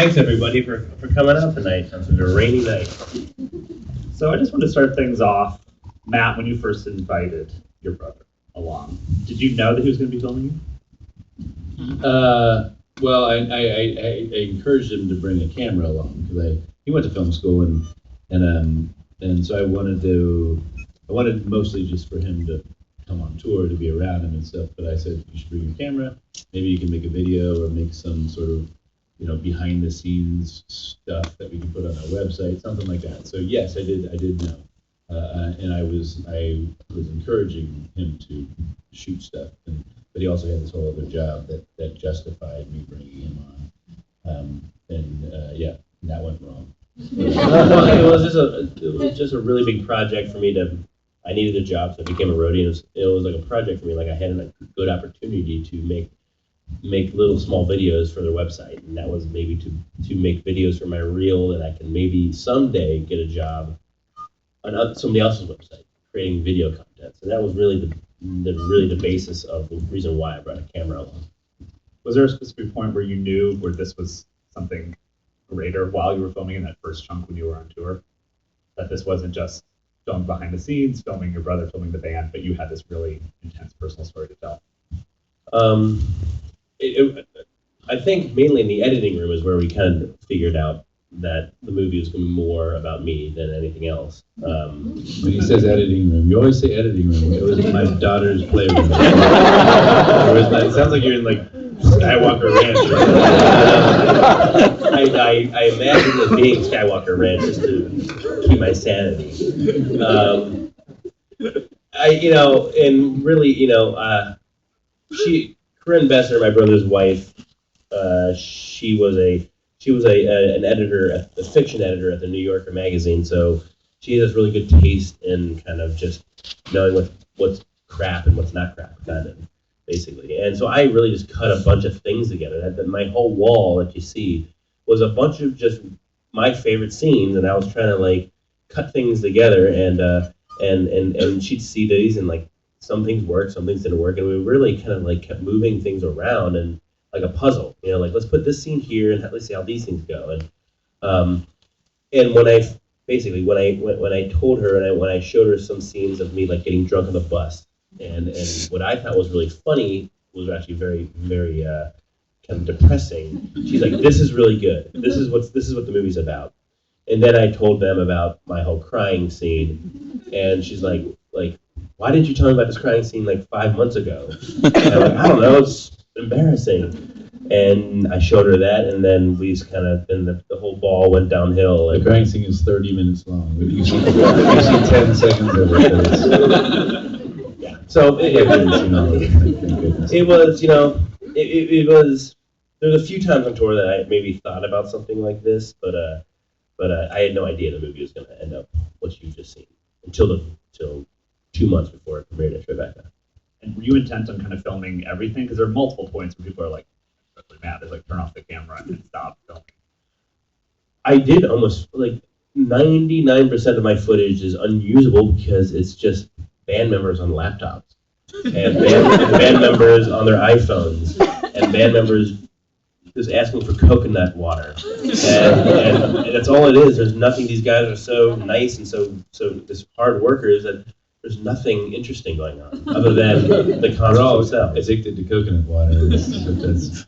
thanks everybody for coming out tonight on such a rainy night. So I just want to start things off. Matt, when you first invited your brother along, did you know that he was going to be filming you? Well, I encouraged him to bring a camera along because he went to film school and so I wanted mostly just for him to come on tour, to be around him and stuff. But I said, you should bring your camera. Maybe you can make a video or make some sort of, behind the scenes stuff that we can put on our website, something like that. So yes, I did know, and I was encouraging him to shoot stuff, but he also had this whole other job that justified me bringing him on, and that went wrong. It was just a really big project for me I needed a job, so I became a roadie. It was like a project for me. Like I had a good opportunity to make little small videos for their website, and that was maybe to make videos for my reel that I can maybe someday get a job on somebody else's website creating video content. So that was really the basis of the reason why I brought a camera along. Was there a specific point where you knew where this was something greater while you were filming in that first chunk when you were on tour? That this wasn't just filming behind the scenes, filming your brother, filming the band, but you had this really intense personal story to tell? I think mainly in the editing room is where we kind of figured out that the movie was going to be more about me than anything else. When he says editing room, you always say editing room. It was my daughter's playroom. It sounds like you're in like Skywalker Ranch. I imagine it being Skywalker Ranch just to keep my sanity. Corinne Besser, my brother's wife, she was an editor, a fiction editor at the New Yorker magazine. So she has really good taste in kind of just knowing what's crap and what's not crap, kind of basically. And so I really just cut a bunch of things together. That my whole wall that you see was a bunch of just my favorite scenes, and I was trying to like cut things together, and she'd see these and like. Some things worked, some things didn't work, and we really kind of like kept moving things around and like a puzzle, like let's put this scene here and let's see how these things go. And when I told her and when I showed her some scenes of me like getting drunk on the bus, and what I thought was really funny was actually very very kind of depressing. She's like, "This is really good. This is what the movie's about." And then I told them about my whole crying scene, and she's like. Why didn't you tell me about this crying scene like 5 months ago? And I'm like, I don't know, it's embarrassing. And I showed her that, and then we just kind of, then the whole ball went downhill. The crying scene is 30 minutes long. You see 10 seconds of it. Yeah. So it was, there's a few times on tour that I maybe thought about something like this, but I had no idea the movie was going to end up what you've just seen until 2 months before it premiered at Tribeca. And were you intent on kind of filming everything? Because there are multiple points where people are like, especially Matt, is like turn off the camera and stop filming. I did almost like 99% of my footage is unusable because it's just band members on laptops and band members on their iPhones and band members just asking for coconut water, and that's all it is. There's nothing. These guys are so nice and so just hard workers that. There's nothing interesting going on other than the concert itself. Addicted to coconut water. That's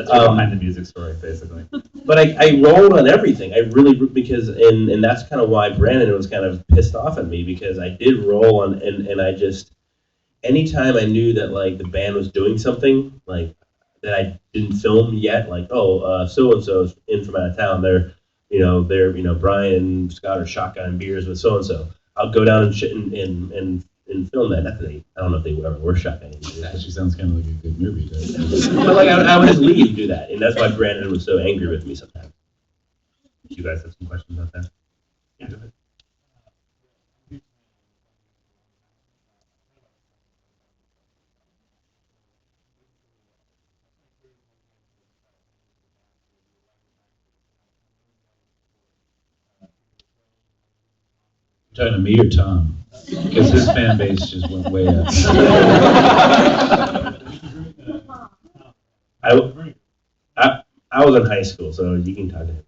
behind the music story, basically. But I rolled on everything. I really, because, and that's kind of why Brandon was kind of pissed off at me, because I did roll on, and I just, anytime I knew that like the band was doing something, like that I didn't film yet, like, so-and-so's in from out of town, they're Brian and Scott are shotgun beers with so-and-so. I'll go down and film that. Not that I don't know if they ever were shotgunning. That actually sounds kind of like a good movie. But like I would just leave and do that, and that's why Brandon was so angry with me sometimes. Do you guys have some questions about that? Yeah, go ahead. Talking to me or Tom? Because his fan base just went way up. I was in high school, so you can talk to him.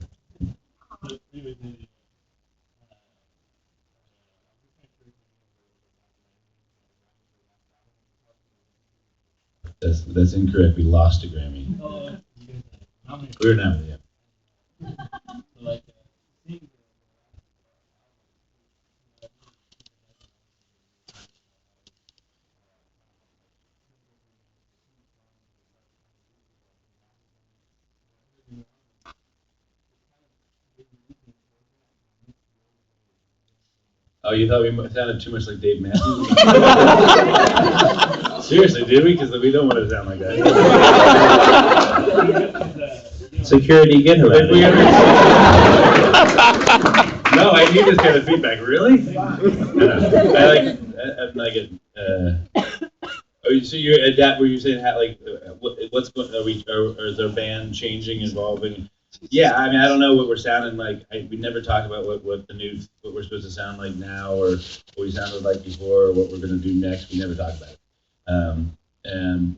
That's incorrect. We lost a Grammy. We were nominated. Yeah. Oh, you thought we sounded too much like Dave Matthews? Seriously, did we? Because we don't want to sound like that. Security, get him out of here. No, I need this kind of feedback. Really? I'm like it. Oh, so you adapt? Were you saying what's going? Is our band changing, evolving? Yeah, I mean, I don't know what we're sounding like. We never talk about what we're supposed to sound like now, or what we sounded like before, or what we're going to do next. We never talk about it. And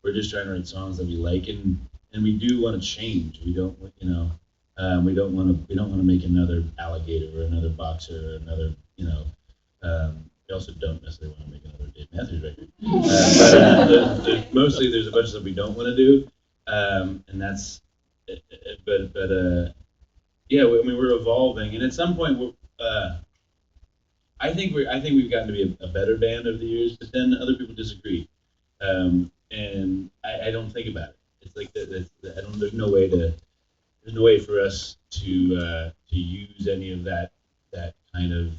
we're just trying to write songs that we like, and we do want to change. We don't, we don't want to make another Alligator or another Boxer or another, we also don't necessarily want to make another Dave Matthews record. But mostly there's a bunch of stuff we don't want to do, and that's. Yeah, I mean, we're evolving, and at some point, I think we've gotten to be a better band over the years, but then other people disagree, and I don't think about it. It's like there's no way for us to use any of that kind of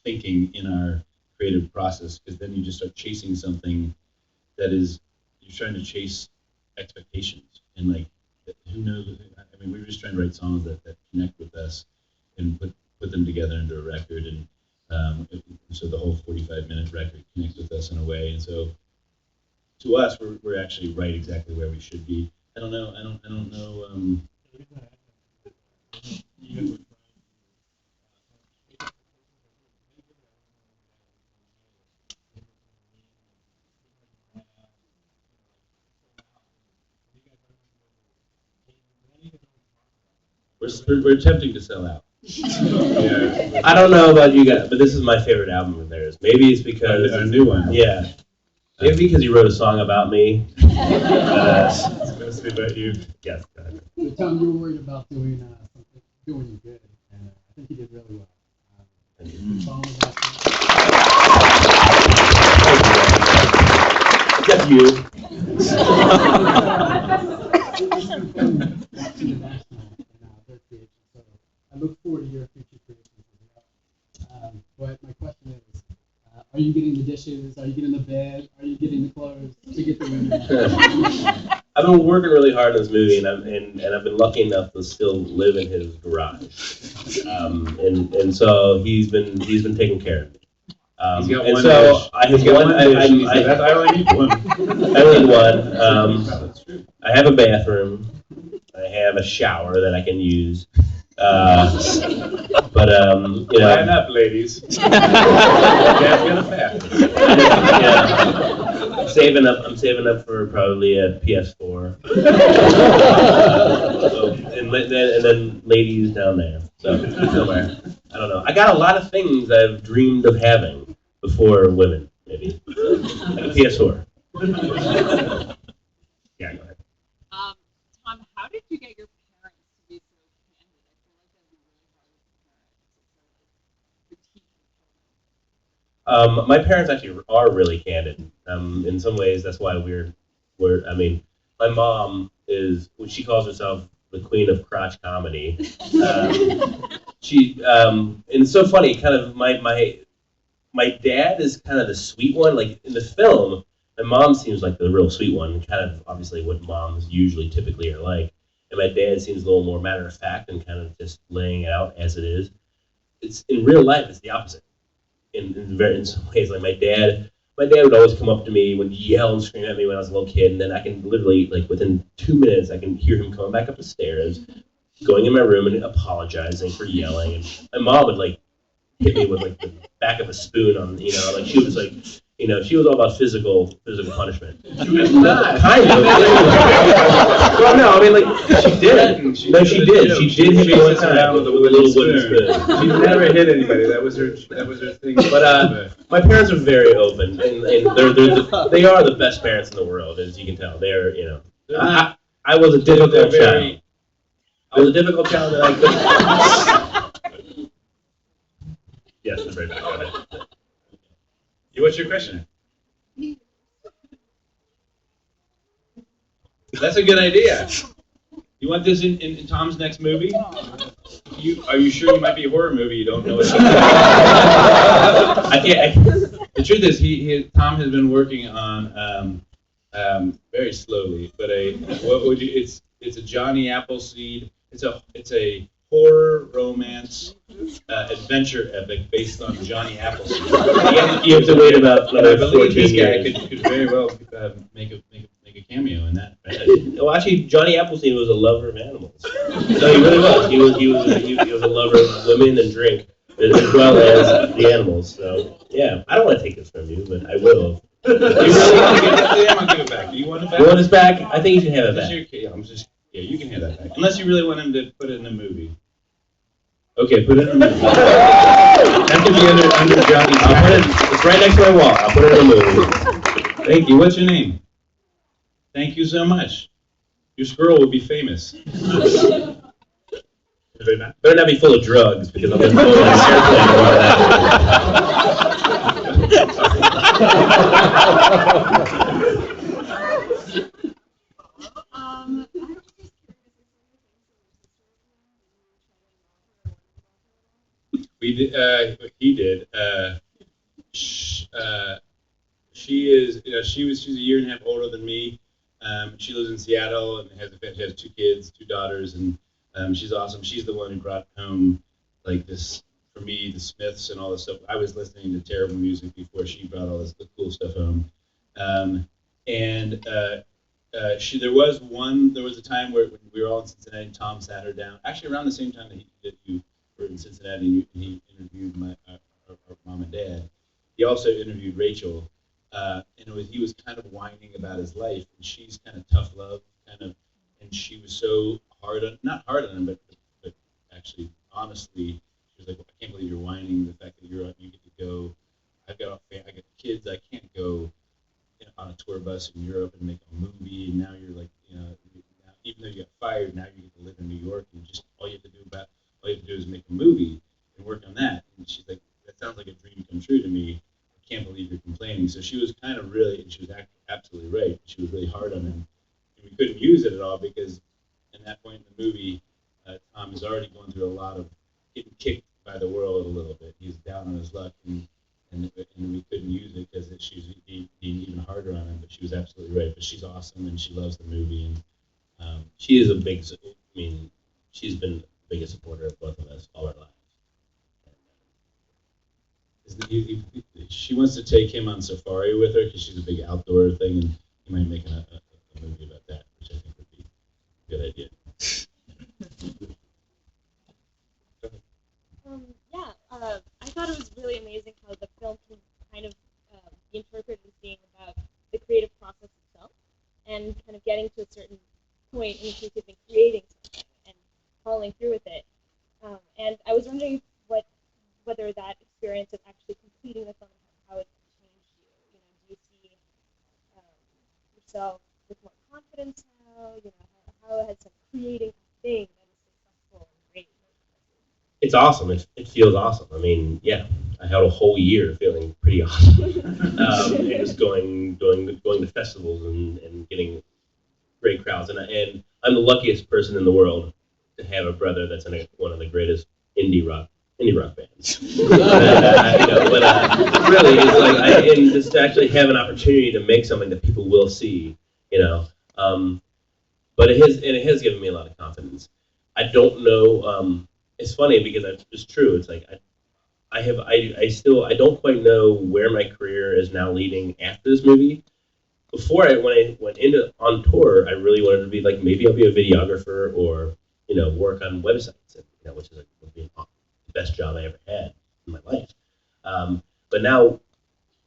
thinking in our creative process, because then you just start chasing something that is, you're trying to chase expectations, and like, who knows? I mean, we were just trying to write songs that connect with us and put them together into a record, and so the whole 45-minute record connects with us in a way. And so, to us, we're actually right exactly where we should be. I don't know. We're attempting to sell out. Yeah. I don't know about you guys, but this is my favorite album of theirs. Maybe it's because a new one. Yeah. Maybe because you wrote a song about me. It's mostly about you. Yes. Tom, you were worried about doing something good, and I think you did really well. The song about Except you. I look forward to your future creations as well. But my question is, are you getting the dishes? Are you getting the bed? Are you getting the clothes to get the women? I've been working really hard on this movie, and I've been lucky enough to still live in his garage, and so he's been taking care of me. He's got and one so dish. I have He's got one. one dish. I only need one. I need one. That's true. I have a bathroom. I have a shower that I can use. But Line up, ladies. Dad's got a bathroom. Yeah. I'm saving up for probably a PS4. And then ladies down there. So somewhere. I don't know. I got a lot of things I've dreamed of having before women, maybe. Like a PS4. Yeah, go ahead. Tom, how did you get your parents to be so candid? I feel like that'd be really hard as a parent to sort of critique. My parents actually are really candid. In some ways, that's why I mean, my mom she calls herself the queen of crotch comedy. And it's so funny, kind of my dad is kind of the sweet one. Like in the film, my mom seems like the real sweet one, kind of obviously what moms usually typically are like. And my dad seems a little more matter of fact and kind of just laying it out as it is. It's in real life, it's the opposite. In some ways, like my dad would always come up to me, would yell and scream at me when I was a little kid, and then I can literally, like within 2 minutes, I can hear him coming back up the stairs, going in my room and apologizing for yelling. And my mom would like hit me with like the back of a spoon on, like she was like, she was all about physical punishment. She was not. Kind of. Well, no, I mean, like, she did. No, she did. She did hit me one time with a little wooden spoon. She never hit anybody. That was her thing. But my parents are very open, and they are the best parents in the world, as you can tell. They're, I was a difficult child. I was a difficult child that I couldn't. Yes, I'm very bad. Go ahead. What's your question? That's a good idea. You want this in Tom's next movie? Are you sure you might be a horror movie? You don't know what. I can't. The truth is, Tom has been working on very slowly, but it's a Johnny Appleseed. It's a horror romance adventure epic based on Johnny Appleseed. You have to wait about But I believe 14 this guy years. could very well make a cameo in that. Well, actually, Johnny Appleseed was a lover of animals. No, he really was. He was a lover of women and drink, as well as the animals. So, yeah, I don't want to take this from you, but I will. You really want to give it to him? I'll give it back. Do you want it back? You want this back? I think you should have it This back. you can have that back. Unless you really want him to put it in a movie. Okay, put it in a movie. That could be under Johnny. I'll put it. It's right next to my wall. I'll put it in a movie. Thank you. What's your name? Thank you so much. Your squirrel will be famous. Better not be full of drugs because I'm going to pull an airplane and all that. We did. He did. She's a year and a half older than me. She lives in Seattle and she has 2 kids, 2 daughters, and she's awesome. She's the one who brought home like this for me, the Smiths and all this stuff. I was listening to terrible music before she brought all the cool stuff home. There was a time where when we were all in Cincinnati, and Tom sat her down. Actually, around the same time that you were in Cincinnati, and he interviewed our mom and dad. He also interviewed Rachel, and he was kind of whining about his life, and she's kind of tough love, and she was so not hard on him, but actually, honestly, she was like, well, I can't believe you're whining the fact that you get to go. I got kids, I can't go on a tour bus in Europe and make a movie, and now you're like, even though you got fired, now you get to live in New York, and just all you have to do is make a movie and work on that. And she's like, that sounds like a dream come true to me. I can't believe you're complaining. So she was kind of really, and she was absolutely right. She was really hard on him, and we couldn't use it at all because in that point in the movie, Tom is already going through a lot of getting kicked by the world a little bit. He's down on his luck, and we couldn't use it because she was being even harder on him. But she was absolutely right. But she's awesome, and she loves the movie, and She is she's been the biggest supporter of both of us all our lives. She wants to take him on safari with her because she's a big outdoor thing, and he might make a movie about that, which I think would be a good idea. I thought it was really amazing how the film can kind of be interpreted as being about the creative process itself and kind of getting to a certain point in which you've been creating something and following through with it. And I was wondering whether that experience of actually completing the film, how it changed you. Do you see yourself with more confidence now? How has creating a thing that is successful and great? It's awesome. It feels awesome. I mean, yeah, I had a whole year feeling pretty awesome. And just going to festivals and getting great crowds. And I'm the luckiest person in the world to have a brother that's in one of the greatest indie rock bands. Really, it's like and just to actually have an opportunity to make something that people will see, But it has given me a lot of confidence. I don't know. It's funny because it's true. It's like I don't quite know where my career is now leading after this movie. Before when I went on tour, I really wanted to be like, maybe I'll be a videographer or work on websites, which is would be the best job I ever had in my life. But now,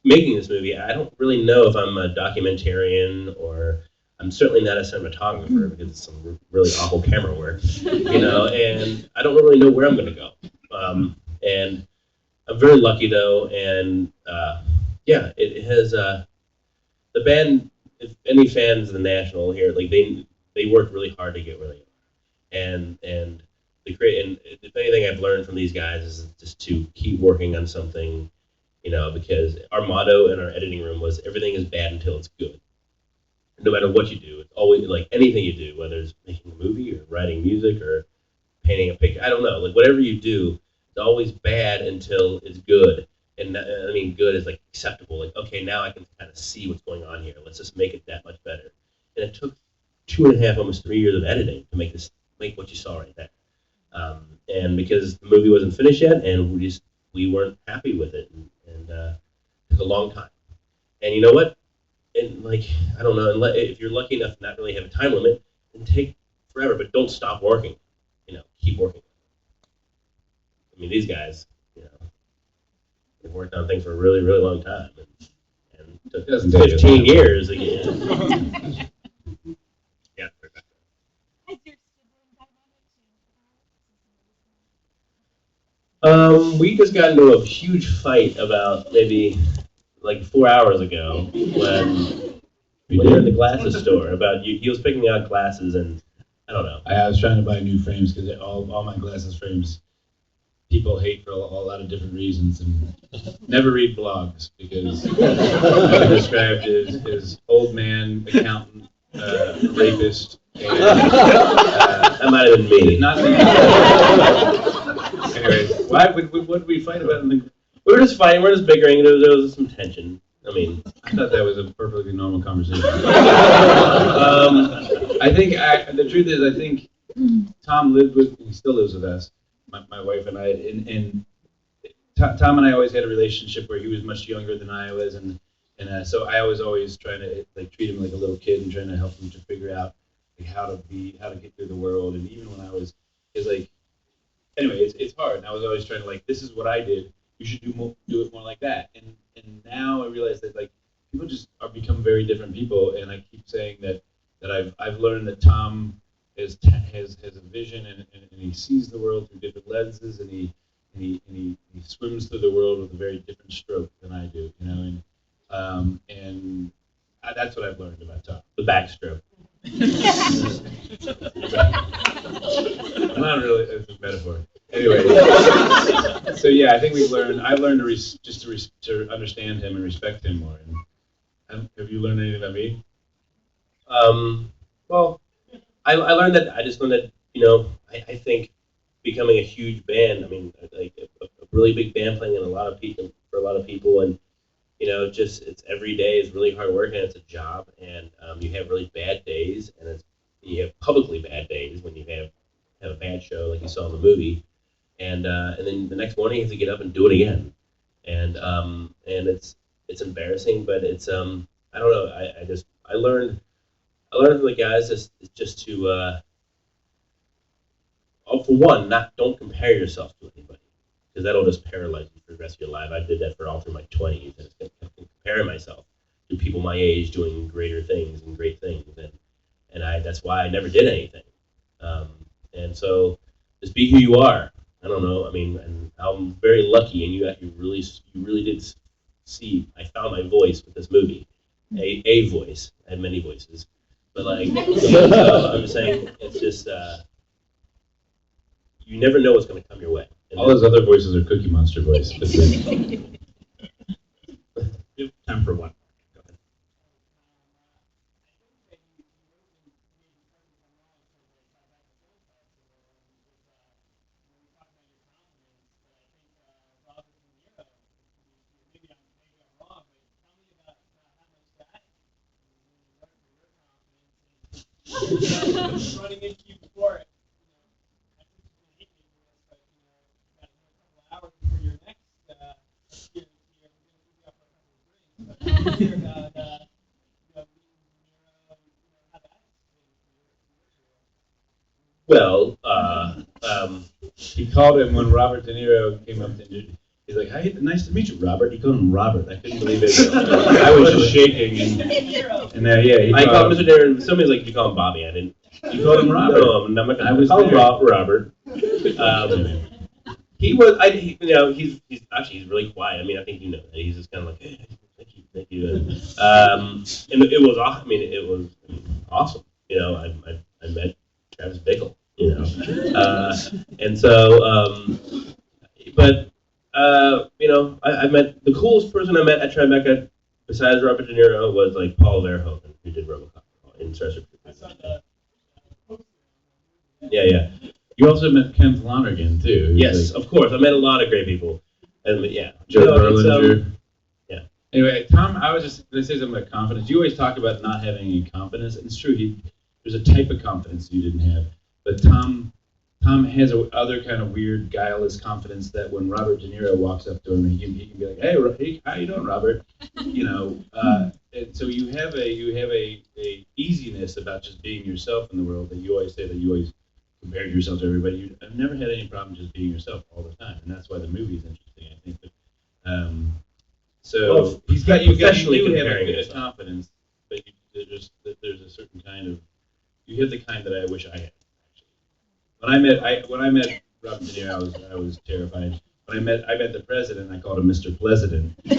making this movie, I don't really know if I'm a documentarian or I'm certainly not a cinematographer because it's some really awful camera work, and I don't really know where I'm going to go. And I'm very lucky though, and it has the band. If any fans of the National here, like they work really hard to get where they are, and the great. And if anything I've learned from these guys is just to keep working on something, because our motto in our editing room was everything is bad until it's good. No matter what you do, it's always like anything you do, whether it's making a movie or writing music or painting a picture. I don't know, like whatever you do, it's always bad until it's good. And I mean, good is like acceptable. Like, okay, now I can kind of see what's going on here. Let's just make it that much better. And it took 2.5, almost 3 years of editing to make what you saw right there. And because the movie wasn't finished yet, and we weren't happy with it, and it took a long time. And you know what? And like, I don't know, if you're lucky enough to not really have a time limit, then take forever, but don't stop working. Keep working. I mean, these guys, they've worked on things for a really, really long time, and it took 15 years again. Yeah. Has your sibling dynamic We just got into a huge fight about maybe like 4 hours ago when we were in the glasses store about he was picking out glasses, and I don't know. I was trying to buy new frames because all my glasses frames people hate for a lot of different reasons, and never read blogs because I'm described as old man, accountant, rapist, and That might have been me. not me. Anyways, what did we fight about? We were just fighting. We were just bickering. There was some tension. I mean, I thought that was a perfectly normal conversation. I think the truth is, I think Tom he still lives with us, my wife and I, and Tom and I always had a relationship where he was much younger than I was, and so I was always trying to like treat him like a little kid and trying to help him to figure out like how to get through the world. And even when anyway, it's hard. And I was always trying to this is what I did. You should do it more like that. And now I realize that people just become very different people. And I keep saying that I've learned that Tom has a vision and he sees the world through different lenses, and he swims through the world with a very different stroke than I do. That's what I've learned about Tom. the backstroke. Not really, it's a metaphor. Anyway, so yeah, I think I've learned to understand him and respect him more. And have you learned anything about me? Well, I just learned that I think becoming a huge band. I mean, like a really big band playing in a lot of people for a lot of people, and just it's every day is really hard work and it's a job, and you have really bad days, and you have publicly bad days when you have a bad show like you saw in the movie, and then the next morning you have to get up and do it again, and it's embarrassing, but it's I don't know. I learned from the guys just to for one, don't compare yourself to anybody, because that'll just paralyze you for the rest of your life. I did that for all through my 20s, and it's comparing myself to people my age doing greater things and great things, and that's why I never did anything. And so just be who you are. I don't know. I mean, and I'm very lucky, and you really did see. I found my voice with this movie, a voice. I had many voices, but so I'm just saying it's just you never know what's going to come your way. And All those other voices are Cookie Monster voice. You have time for one. Go ahead. Running into you before it. Hours before your next appearance here, we're going to be up for a couple of drinks. But hear about how that well, He called him when Robert De Niro came up to he's he's like, "Hi, nice to meet you, Robert." He called him Robert. I couldn't believe it. I was just shaking. And yeah, I called Mr. Darren. Somebody's like, you call him Bobby. I didn't. You called him Robert. No, I'm not I was call him there. Robert. He was. He's actually really quiet. I mean, I think you know that. He's just kind of like, hey, thank you. And it was awesome. I mean, it was awesome. You know, I met Travis Bickle. You know, and so, but you know, I met the coolest person I met at Tribeca besides Robert De Niro was like Paul Verhoeven, who did RoboCop in Starship Troopers. Yeah. You also met Ken Flanagan too. Yes, of course. I met a lot of great people, and yeah, Joe you know, Berlinger. Yeah. Anyway, Tom, I was just going to say something about confidence. You always talk about not having any confidence, and it's true. There's a type of confidence you didn't have, but Tom has a other kind of weird, guileless confidence that when Robert De Niro walks up to him, he can be like, "Hey, how you doing, Robert?" You know, and so you have a easiness about just being yourself in the world that you always say that you always compared yourself to everybody. I've never had any problem just being yourself all the time, and that's why the movie is interesting, I think. But, so well, you do have comparing a yourself. confidence, but there's a certain kind of you have the kind that I wish I had. Actually, when I met Robert De Niro, I was terrified. When I met the president, I called him Mr. President. I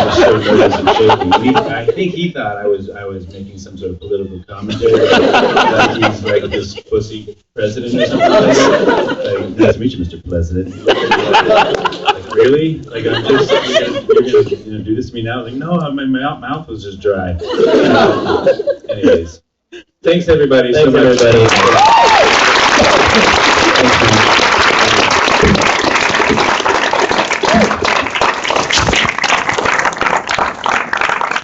was so nervous and shaking. I think he thought I was making some sort of political commentary, like he's like this pussy president or something like that. Like, nice to meet you, Mr. President. Like, really? Like, you're gonna do this to me now? Like, no, my mouth was just dry. Anyways, thanks everybody so much. Everybody.